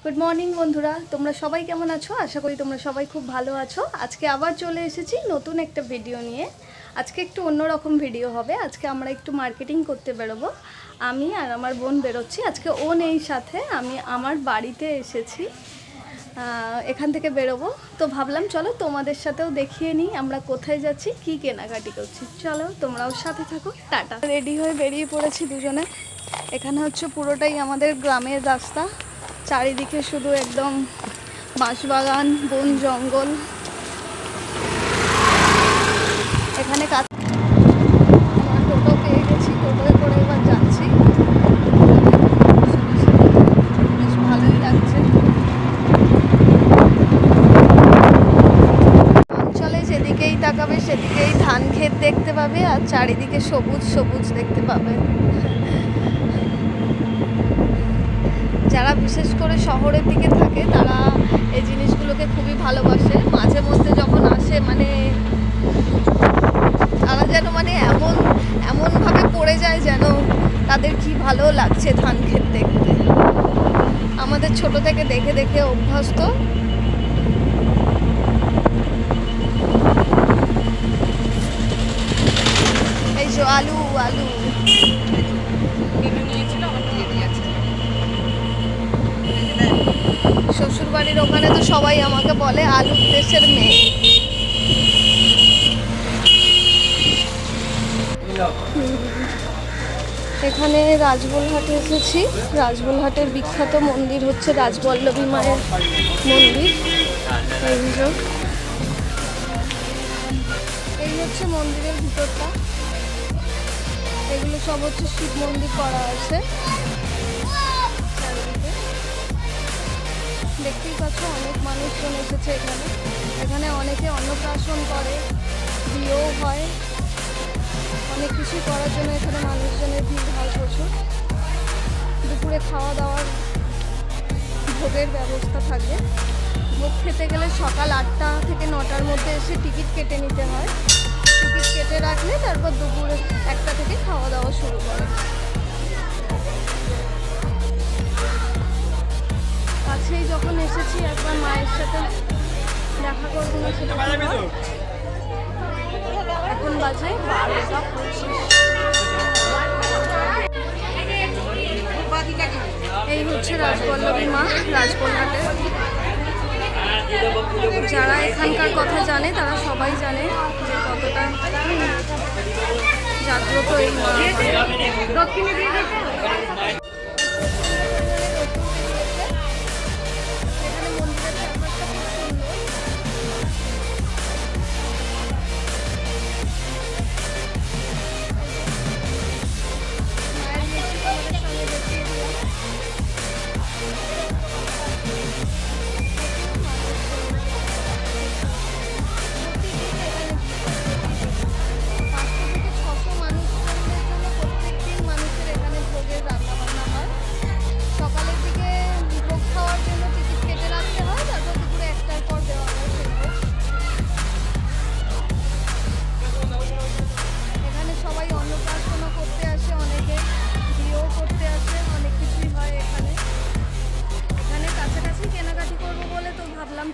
Good morning बंधुरा তোমরা সবাই কেমন আছো আশা করি তোমরা সবাই খুব ভালো আছো। আজকে আবার চলে এসেছি নতুন একটা ভিডিও নিয়ে। আজকে একটু অন্যরকম ভিডিও হবে। আজকে আমরা একটু মার্কেটিং করতে বেরোবো। আমি আর আমার বোন বেরোচ্ছি। আজকে ও নেই সাথে, আমি আমার বাড়িতে এসেছি, এখান থেকে বেরোবো। তো ভাবলাম চলো তোমাদের সাথেও দেখিয়ে নিই আমরা কোথায় যাচ্ছি, কি কেনাকাটি করছি। চলো তোমরাও সাথে থাকো। টাটা। রেডি হয়ে বেরিয়ে পড়েছি দুজনে। এখানে হচ্ছে পুরোটাই আমাদের গ্রামের রাস্তা, চারিদিকে শুধু একদম বাঁশবাগান, বন জঙ্গল। এখানে টোটো পেয়ে গেছি, টোটোয় করে এবার যাচ্ছি। বেশ ভালোই লাগছে। অঞ্চলে যেদিকেই তাকাবে সেদিকেই ধান ক্ষেত দেখতে পাবে, আর চারিদিকে সবুজ সবুজ দেখতে পাবে। যারা বিশেষ করে শহরের দিকে থাকে তারা এই জিনিসগুলোকে খুবই ভালোবাসে। মাঝে মধ্যে যখন আসে তারা যেন এমনভাবে পড়ে যায় যেন তাদের কি ভালো লাগছে ধান ক্ষেত দেখতে। আমাদের ছোট থেকে দেখে দেখে অভ্যস্ত। এই যে আলু আলু শ্বশুরবাড়ির ওখানে তো সবাই আমাকে বলে আলুর দেশের মেয়ে। এখানে রাজবলহাটে এসেছি। রাজবলহাটের বিখ্যাত মন্দির হচ্ছে রাজবল্লভী মায়ের মন্দির। এই হচ্ছে মন্দিরের ভিতরটা। এগুলো সব হচ্ছে শিব মন্দির করা আছে। দেখতেই পাচ্ছ অনেক মানুষজন এসেছে এখানে। এখানে অনেকে অন্নপ্রাশন করে, বিয়েও হয়, অনেক কিছু করার জন্য এখানে মানুষজনের ভিড় হয় প্রচুর। দুপুরে খাওয়া দাওয়ার ভোগের ব্যবস্থা থাকে। ভোগ খেতে গেলে সকাল 8টা থেকে 9টার মধ্যে এসে টিকিট কেটে নিতে হয়। টিকিট কেটে রাখলে তারপর দুপুরে 1টা থেকে খাওয়া দাওয়া শুরু করে। কাছেই যখন এসেছি একবার মায়ের সাথে দেখা করবো না সেটা। এখন বাজে 12:25। এই হচ্ছে রাজবল্লভী মা রাজবলহাটে। যারা এখানকার কথা জানে তারা সবাই জানে যে কতটা জাগ্রত এই মা।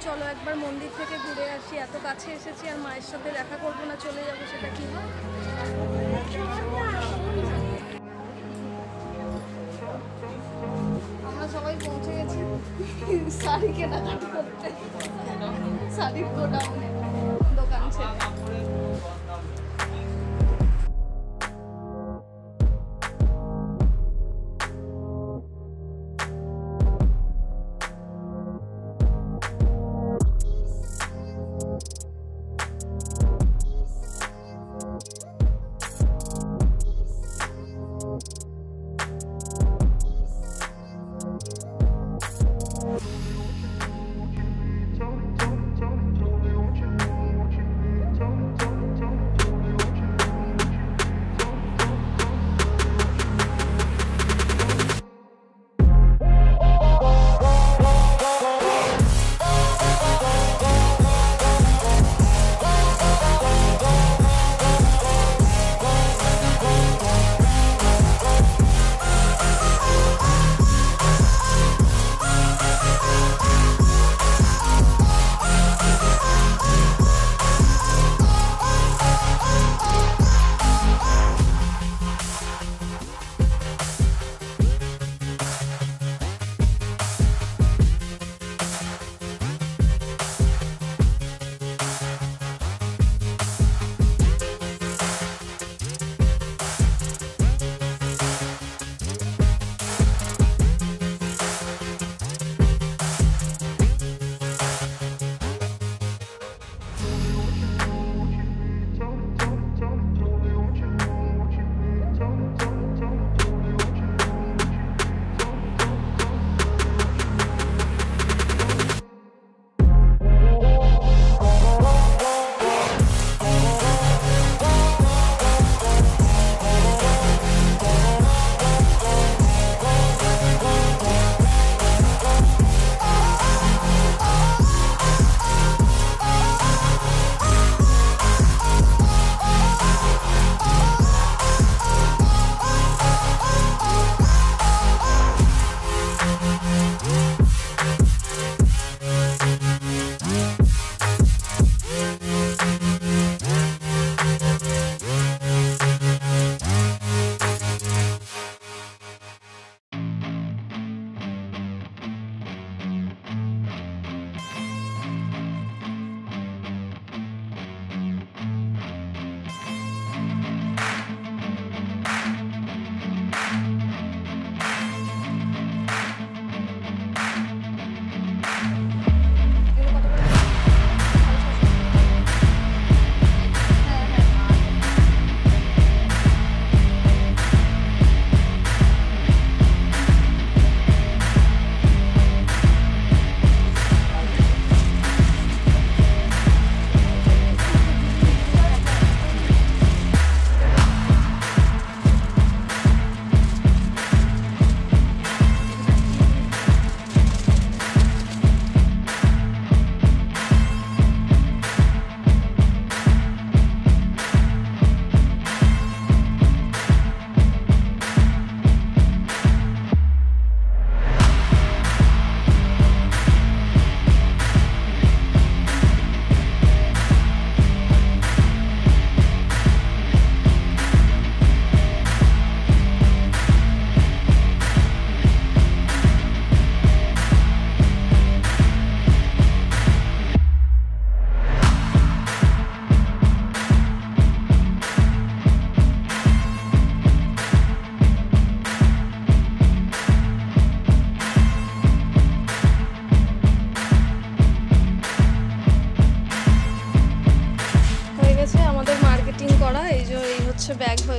চলো একবার মন্দির থেকে ঘুরে আসি। এত কাছে এসেছি আর মায়ের সাথে দেখা করবো না, চলে যাবো, সেটা কি হয়? আমরা সবাই পৌঁছে গেছি শাড়ি কেনাকাটি করতে। শাড়ির গোডাউনে দোকান ছিল।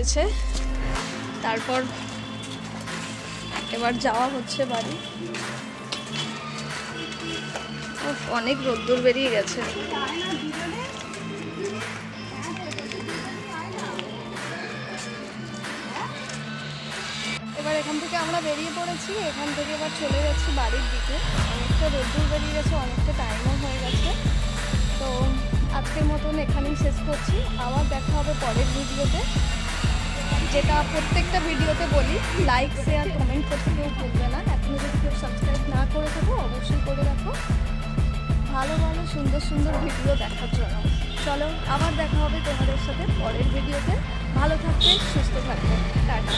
গেছে, তারপর এবার যাওয়া হচ্ছে বাড়ি। অনেক রোদ্দুর বেরিয়ে গেছে। এবার এখান থেকে আমরা বেরিয়ে পড়েছি, এখান থেকে এবার চলে যাচ্ছি বাড়ির দিকে। অনেকটা রোদ্দুর বেরিয়ে গেছে, অনেকটা টাইমও হয়ে গেছে। তো আজকের মতন এখানেই শেষ করছি, আবার দেখা হবে পরের ভিডিওতে। যেটা প্রত্যেকটা ভিডিওতে বলি, লাইক শেয়ার কমেন্ট করতে কেউ ভুলবে না। এখনও যদি কেউ সাবস্ক্রাইব না করে থাকো অবশ্যই করে রাখো, ভালো ভালো সুন্দর সুন্দর ভিডিও দেখার জন্য। চলো আবার দেখা হবে তোমাদের সাথে পরের ভিডিওতে। ভালো থাকবে, সুস্থ থাকবে, টাটা।